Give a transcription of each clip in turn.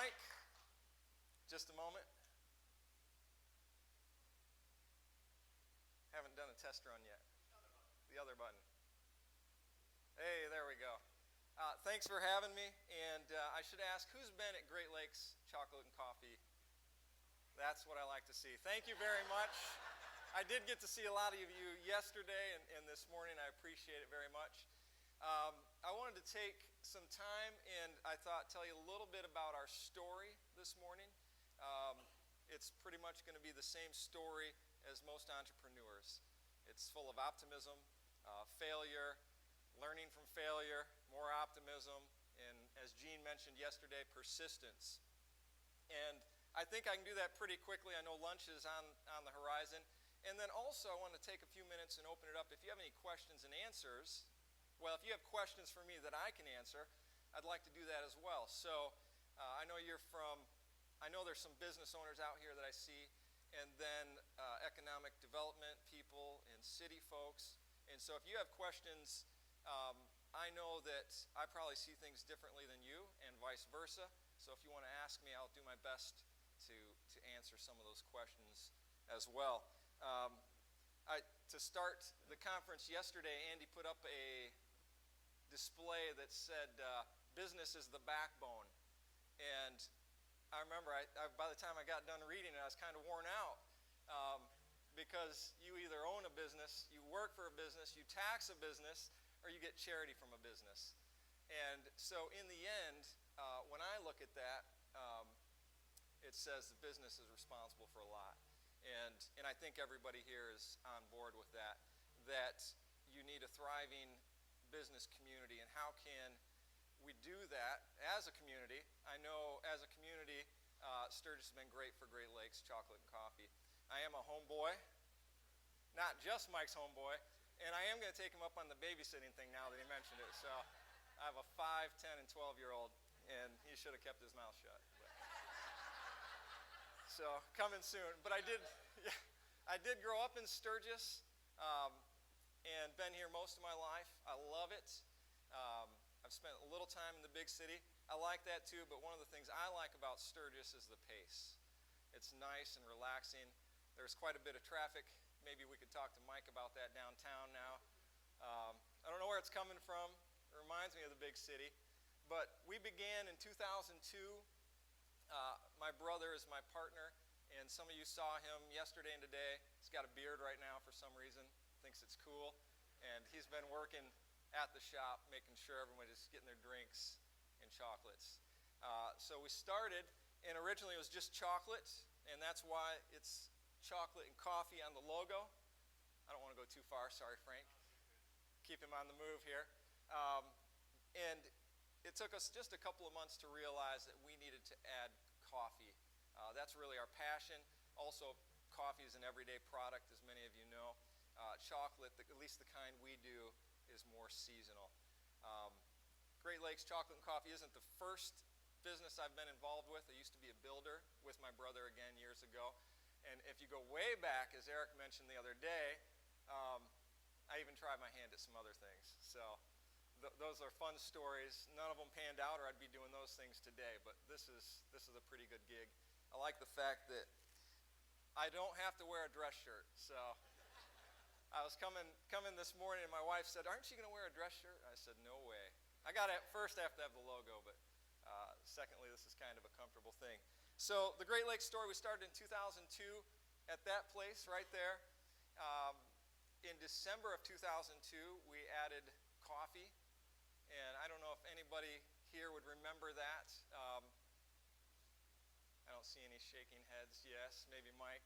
mic? Just a moment. Haven't done a test run yet. The other button. Hey, there we go. Thanks for having me. And I should ask, who's been at Great Lakes Chocolate and Coffee? That's what I like to see. Thank you very much. I did get to see a lot of you yesterday and this morning. I appreciate it very much. I wanted to take some time and I thought tell you a little bit about our story this morning. It's pretty much going to be the same story as most entrepreneurs. It's full of optimism, failure, learning from failure, more optimism, and as Gene mentioned yesterday, persistence. And I think I can do that pretty quickly. I know lunch is on the horizon. And then also I want to take a few minutes and open it up. If you have any questions and answers, well, if you have questions for me that I can answer, I'd like to do that as well. So I know there's some business owners out here that I see, and then economic development people and city folks. And so if you have questions, I know that I probably see things differently than you and vice versa. So if you want to ask me, I'll do my best to answer some of those questions as well. To start the conference yesterday, Andy put up a display that said, business is the backbone. And I remember by the time I got done reading it, I was kind of worn out because you either own a business, you work for a business, you tax a business, or you get charity from a business. And so in the end, when I look at that, it says the business is responsible for a lot. And I think everybody here is on board with that you need a thriving business community. And how can we do that as a community? I know as a community, Sturgis has been great for Great Lakes Chocolate and Coffee. I am a homeboy, not just Mike's homeboy, and I am going to take him up on the babysitting thing now that he mentioned it. So I have a 5, 10, and 12-year-old, and he should have kept his mouth shut. So coming soon. But I did grow up in Sturgis and been here most of my life. I love it. I've spent a little time in the big city. I like that too, but one of the things I like about Sturgis is the pace. It's nice and relaxing. There's quite a bit of traffic. Maybe we could talk to Mike about that downtown now. I don't know where it's coming from. It reminds me of the big city. But we began in 2002. My brother is my partner, and some of you saw him yesterday and today. He's got a beard right now for some reason, thinks it's cool, and he's been working at the shop, making sure everybody's getting their drinks and chocolates. So we started, and originally it was just chocolate, and that's why it's chocolate and coffee on the logo. I don't want to go too far, sorry Frank. Keep him on the move here. And it took us just a couple of months to realize that we needed to add coffee. That's really our passion. Also, coffee is an everyday product, as many of you know. Chocolate, at least the kind we do, is more seasonal. Great Lakes Chocolate and Coffee isn't the first business I've been involved with. I used to be a builder with my brother again years ago. And if you go way back, as Eric mentioned the other day, I even tried my hand at some other things. So those are fun stories. None of them panned out, or I'd be doing those things today. But this is a pretty good gig. I like the fact that I don't have to wear a dress shirt. So I was coming this morning, and my wife said, "Aren't you going to wear a dress shirt?" I said, "No way." I got it first. I have to have the logo, but secondly, this is kind of a comfortable thing. So the Great Lakes story, we started in 2002 at that place right there. In December of 2002, we added coffee. And I don't know if anybody here would remember that. I don't see any shaking heads. Yes, maybe Mike.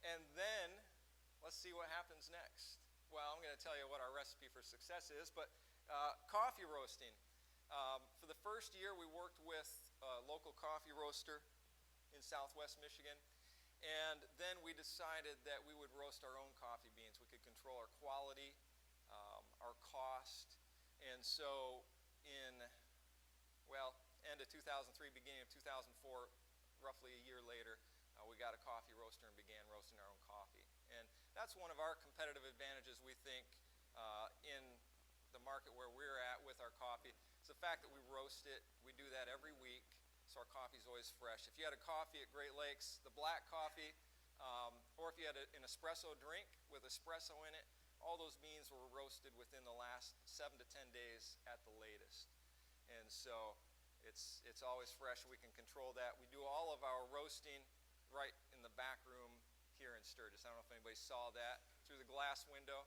And then, let's see what happens next. Well, I'm going to tell you what our recipe for success is, but coffee roasting. For the first year, we worked with a local coffee roaster in Southwest Michigan. And then we decided that we would roast our own coffee beans. We could control our quality, our cost. And so end of 2003, beginning of 2004, roughly a year later, we got a coffee roaster and began roasting our own coffee. And that's one of our competitive advantages, we think, in the market where we're at with our coffee. It's the fact that we roast it. We do that every week. So so our coffee is always fresh. If you had a coffee at Great Lakes, the black coffee, or if you had an espresso drink with espresso in it, all those beans were roasted within the last 7 to 10 days at the latest. And so it's always fresh. We can control that. We do all of our roasting right in the back room here in Sturgis. I don't know if anybody saw that through the glass window.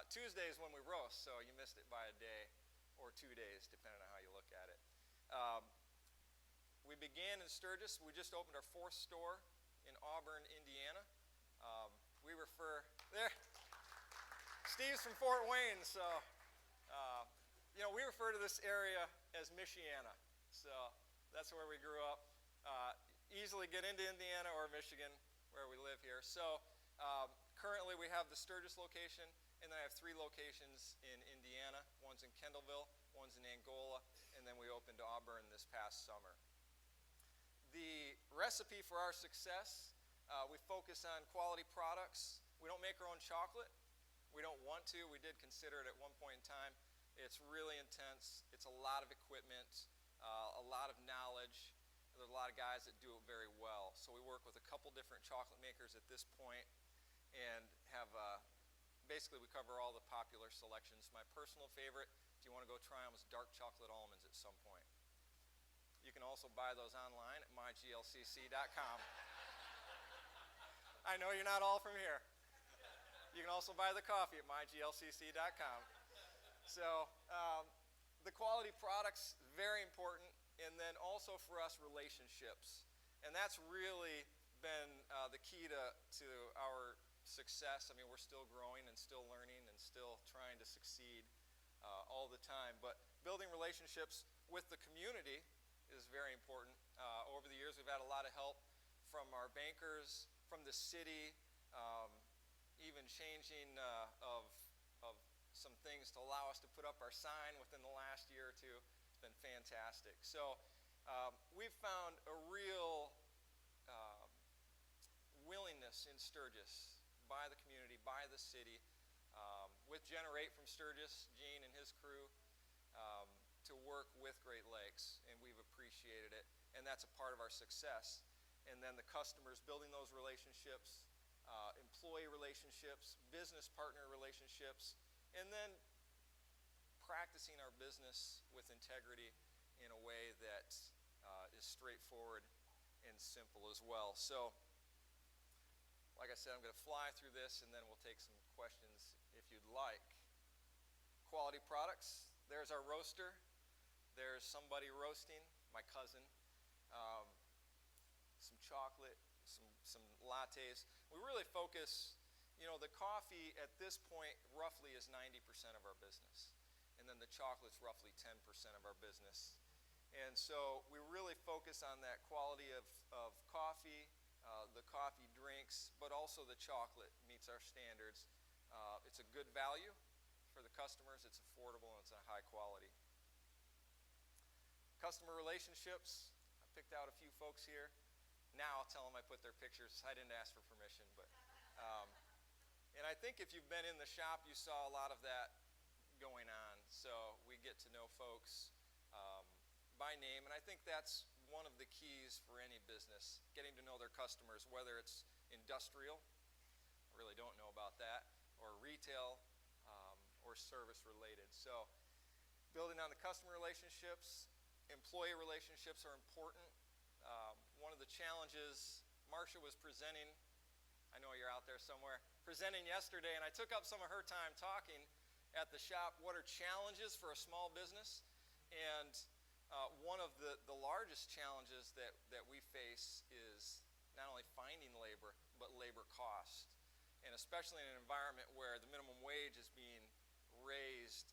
Tuesday is when we roast, so you missed it by a day or 2 days, depending on how you look at it. We began in Sturgis. We just opened our 4th store in Auburn, Indiana. We refer there. Steve's from Fort Wayne, so we refer to this area as Michiana. So that's where we grew up. Easily get into Indiana or Michigan, where we live here. So currently we have the Sturgis location, and then I have 3 locations in Indiana. One's in Kendallville, one's in Angola, and then we opened Auburn this past summer. The recipe for our success, we focus on quality products. We don't make our own chocolate. We don't want to. We did consider it at one point in time. It's really intense. It's a lot of equipment, a lot of knowledge. There's a lot of guys that do it very well. So we work with a couple different chocolate makers at this point and have basically we cover all the popular selections. My personal favorite, if you want to go try them, is dark chocolate almonds at some point. You can also buy those online at myglcc.com. I know you're not all from here. You can also buy the coffee at myglcc.com. So the quality products, very important. And then also for us, relationships. And that's really been the key to our success. I mean, we're still growing and still learning and still trying to succeed all the time. But building relationships with the community is very important. Over the years, we've had a lot of help from our bankers, from the city, even changing of some things to allow us to put up our sign within the last year or two. It's been fantastic. So we've found a real willingness in Sturgis by the community, by the city, with Generate from Sturgis, Gene and his crew, to work with Great Lakes, and we've appreciated it, and that's a part of our success. And then the customers, building those relationships, employee relationships, business partner relationships, and then practicing our business with integrity in a way that is straightforward and simple as well. So, like I said, I'm going to fly through this, and then we'll take some questions if you'd like. Quality products. There's our roaster. There's somebody roasting, my cousin. Some chocolate, some lattes. We really focus, the coffee at this point roughly is 90% of our business. And then the chocolate's roughly 10% of our business. And so we really focus on that quality of coffee, the coffee drinks, but also the chocolate meets our standards. It's a good value for the customers, it's affordable, and it's a high quality. Customer relationships, I picked out a few folks here. Now I'll tell them I put their pictures. I didn't ask for permission, but and I think if you've been in the shop, you saw a lot of that going on. So we get to know folks by name, and I think that's one of the keys for any business, getting to know their customers, whether it's industrial, I really don't know about that, or retail, or service related. So building on the customer relationships, employee relationships are important. One of the challenges, Marcia was presenting, I know you're out there somewhere, presenting yesterday, and I took up some of her time talking at the shop, what are challenges for a small business? And one of the largest challenges that we face is not only finding labor, but labor cost. And especially in an environment where the minimum wage is being raised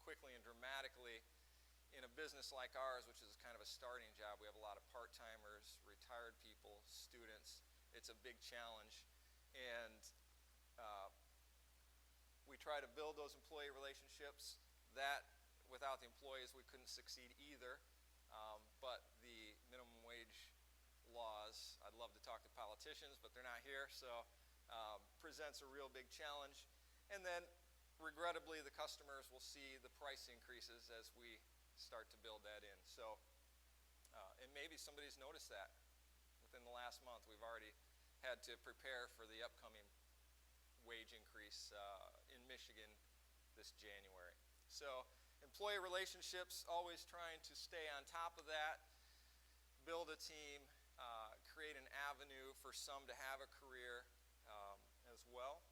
quickly and dramatically, in a business like ours, which is kind of a starting job, we have a lot of part-timers, retired people, students. It's a big challenge. And we try to build those employee relationships. That, without the employees, we couldn't succeed either. But the minimum wage laws, I'd love to talk to politicians, but they're not here, so presents a real big challenge. And then, regrettably, the customers will see the price increases as we start to build that in. So, and maybe somebody's noticed that within the last month. We've already had to prepare for the upcoming wage increase in Michigan this January. So employee relationships, always trying to stay on top of that, build a team, create an avenue for some to have a career as well.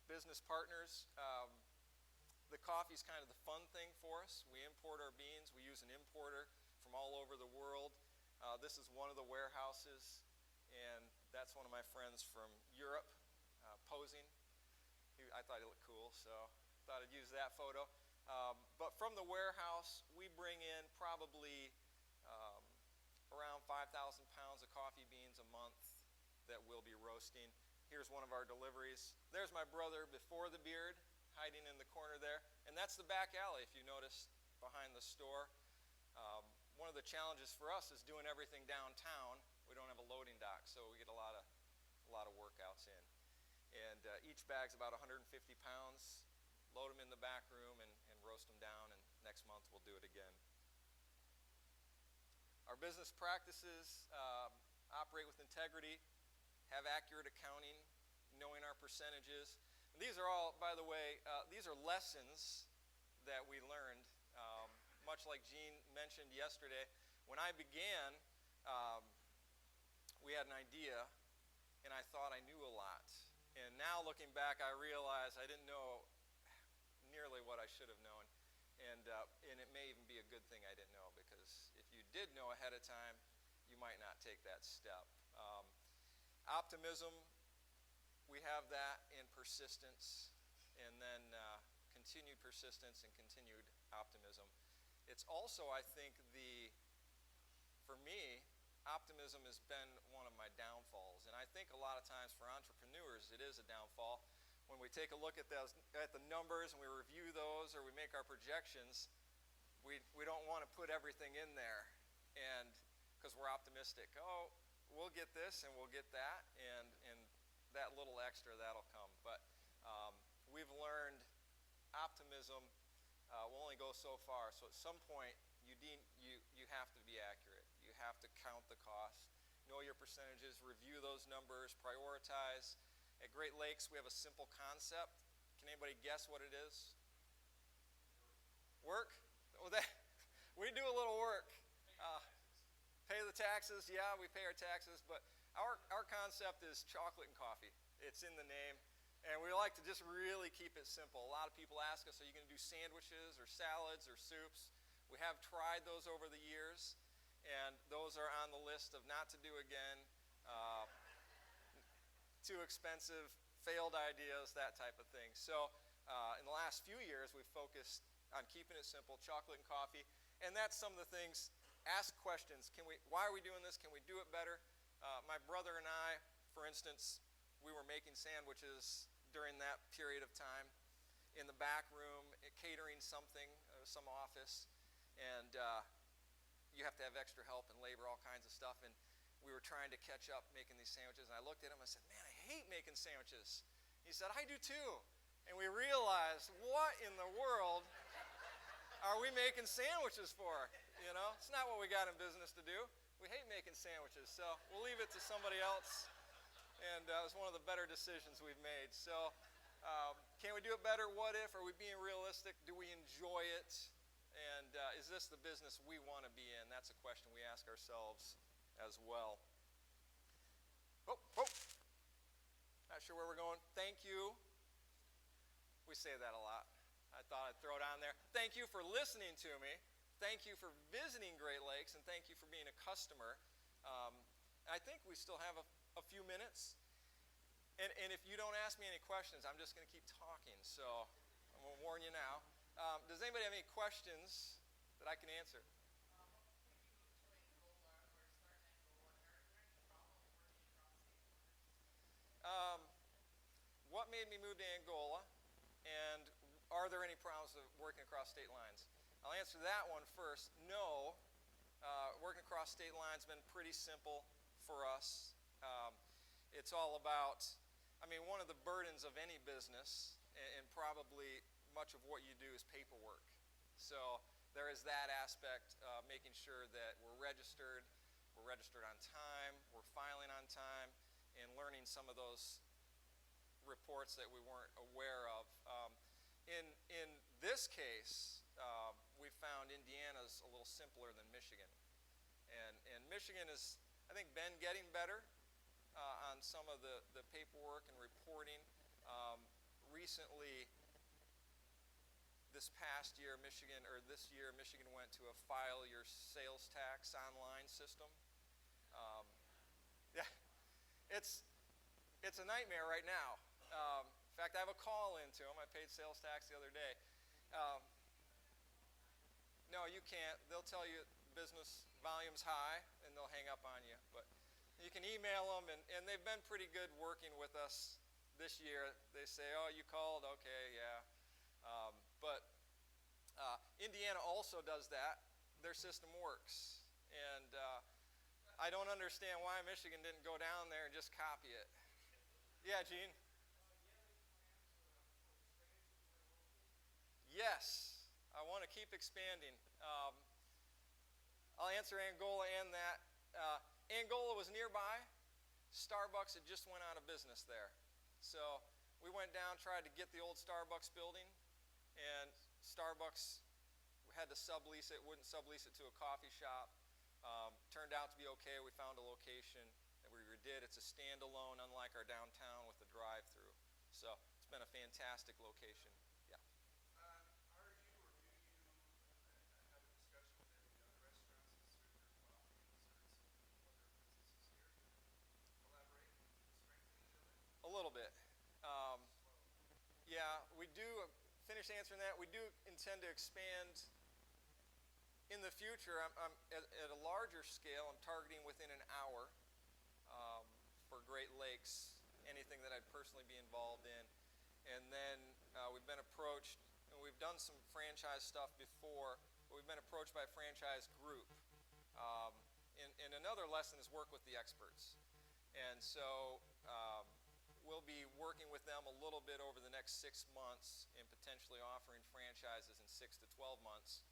Business partners, the coffee is kind of the fun thing for us. We import our beans. We use an importer from all over the world. This is one of the warehouses, and that's one of my friends from Europe posing. I thought he looked cool, so thought I'd use that photo. But from the warehouse, we bring in probably around 5,000 pounds of coffee beans a month that we'll be roasting. Here's one of our deliveries. There's my brother before the beard, hiding in the corner there. And that's the back alley, if you notice, behind the store. One of the challenges for us is doing everything downtown. We don't have a loading dock, so we get a lot of workouts in. And each bag's about 150 pounds. Load them in the back room and roast them down, and next month we'll do it again. Our business practices operate with integrity, have accurate accounting, knowing our percentages. And these are all, by the way, these are lessons that we learned. Much like Gene mentioned yesterday, when I began, we had an idea, and I thought I knew a lot. And now looking back, I realize I didn't know nearly what I should have known. And it may even be a good thing I didn't know, because if you did know ahead of time, you might not take that step. Optimism, we have that in persistence, and then continued persistence and continued optimism. It's also, I think, for me, optimism has been one of my downfalls. And I think a lot of times for entrepreneurs, it is a downfall. When we take a look at the numbers and we review those, or we make our projections, we don't want to put everything in there, and because we're optimistic. Oh, we'll get this and we'll get that, and that little extra, that'll come. But we've learned optimism will only go so far. So at some point, you have to be accurate. You have to count the cost, know your percentages, review those numbers, prioritize. At Great Lakes, we have a simple concept. Can anybody guess what it is? Work? Well, we do a little work. Pay the taxes. Yeah, we pay our taxes. But our concept is chocolate and coffee. It's in the name. And we like to just really keep it simple. A lot of people ask us, are you going to do sandwiches or salads or soups? We have tried those over the years, and those are on the list of not to do again. Too expensive, failed ideas, that type of thing. So in the last few years, we've focused on keeping it simple, chocolate and coffee. And that's some of the things. Ask questions. Why are we doing this? Can we do it better? My brother and I, for instance, we were making sandwiches during that period of time in the back room, catering something, some office. And you have to have extra help and labor, all kinds of stuff. And we were trying to catch up making these sandwiches, and I looked at him and I said, man, I hate making sandwiches. He said, I do too. And we realized, what in the world are we making sandwiches for? You know, it's not what we got in business to do. We hate making sandwiches, so we'll leave it to somebody else. And it was one of the better decisions we've made. So can we do it better? What if? Are we being realistic? Do we enjoy it? And is this the business we want to be in? That's a question we ask ourselves as well. Not sure where we're going. Thank you. We say that a lot. I thought I'd throw it on there. Thank you for listening to me. Thank you for visiting Great Lakes, and thank you for being a customer. I think we still have a few minutes. And if you don't ask me any questions, I'm just going to keep talking. So I'm going to warn you now. Does anybody have any questions that I can answer? What made me move to Angola, and are there any problems of working across state lines? I'll answer that one first. No, working across state lines has been pretty simple for us. It's all about, one of the burdens of any business, and probably much of what you do, is paperwork. So there is that aspect, making sure that we're registered on time, we're filing on time, and learning some of those reports that we weren't aware of. In this case, we found Indiana's a little simpler than Michigan. And Michigan has, I think, been getting better on some of the paperwork and reporting. Recently, this year, Michigan went to a file your sales tax online system. Yeah, it's a nightmare right now. In fact, I have a call into them. I paid sales tax the other day. No, you can't. They'll tell you business volume's high, and they'll hang up on you. But you can email them, and they've been pretty good working with us this year. They say, oh, you called? Okay, yeah. But Indiana also does that. Their system works. And I don't understand why Michigan didn't go down there and just copy it. Yeah, Gene? Yes. I want to keep expanding. I'll answer Angola and that. Angola was nearby. Starbucks had just went out of business there. So we went down, tried to get the old Starbucks building, and Starbucks had to sublease it, wouldn't sublease it to a coffee shop. Turned out to be okay. We found a location that we redid. It's a standalone, unlike our downtown with the drive-through. So it's been a fantastic location. Yeah. Are you or do you have a discussion with any other restaurants that serve your coffee and serve some other businesses here to collaborate and strengthen each other? A little bit. Yeah, we do. Finish answering that. We do intend to expand in the future. I'm at a larger scale. I'm targeting within an hour for Great Lakes, anything that I'd personally be involved in. And then we've been approached, and we've done some franchise stuff before, but we've been approached by a franchise group. And another lesson is work with the experts. And so we'll be working with them a little bit over the next 6 months and potentially offering franchises in 6 to 12 months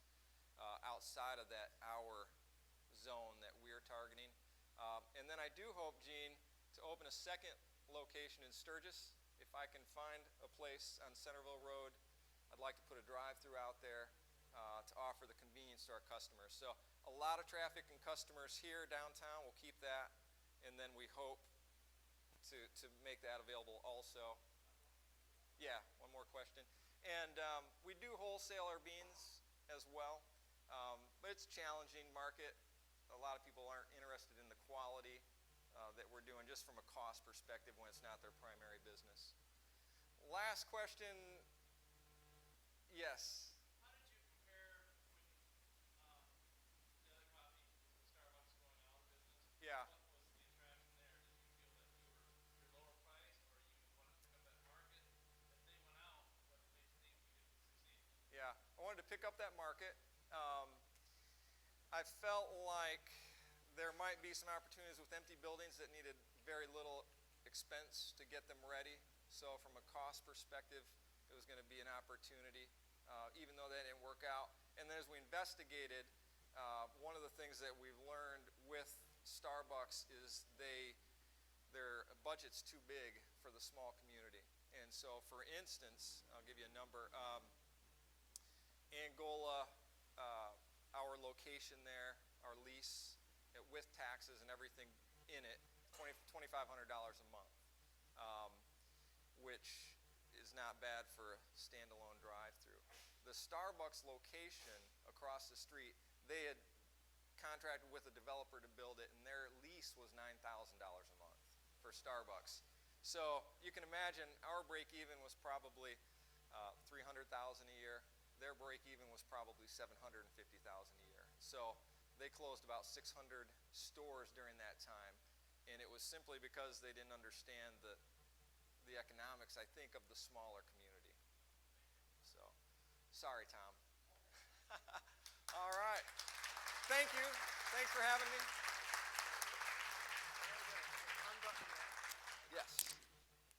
outside of that hour zone that we're targeting. And then I do hope, Gene, to open a second location in Sturgis. If I can find a place on Centerville Road, I'd like to put a drive-through out there to offer the convenience to our customers. So a lot of traffic and customers here downtown. We'll keep that, and then we hope to make that available also. Yeah, one more question. And we do wholesale our beans as well, but it's a challenging market. A lot of people aren't interested in the quality that we're doing just from a cost perspective when it's not their primary business. Last question. Yes. How did you compare when the other coffee was Starbucks going out of business? Yeah. What was the attraction there? Did you feel that you're lower priced, or you wanted to pick up that market? If they went out, what made you think you could succeed? Yeah, I wanted to pick up that market. I felt like there might be some opportunities with empty buildings that needed very little expense to get them ready. So from a cost perspective, it was going to be an opportunity, even though that didn't work out. And then as we investigated, one of the things that we've learned with Starbucks is their budget's too big for the small community. And so, for instance, I'll give you a number. Angola, our location there, our lease, with taxes and everything in it, $2,500 a month, which is not bad for a standalone drive-through. The Starbucks location across the street, they had contracted with a developer to build it, and their lease was $9,000 a month for Starbucks. So you can imagine our break-even was probably $300,000 a year. Their break-even was probably $750,000 a year. So they closed about 600 stores during that time, and it was simply because they didn't understand the economics, I think, of the smaller community. So, sorry, Tom. All right. Thank you. Thanks for having me. Very good. So unbutton there. Yes.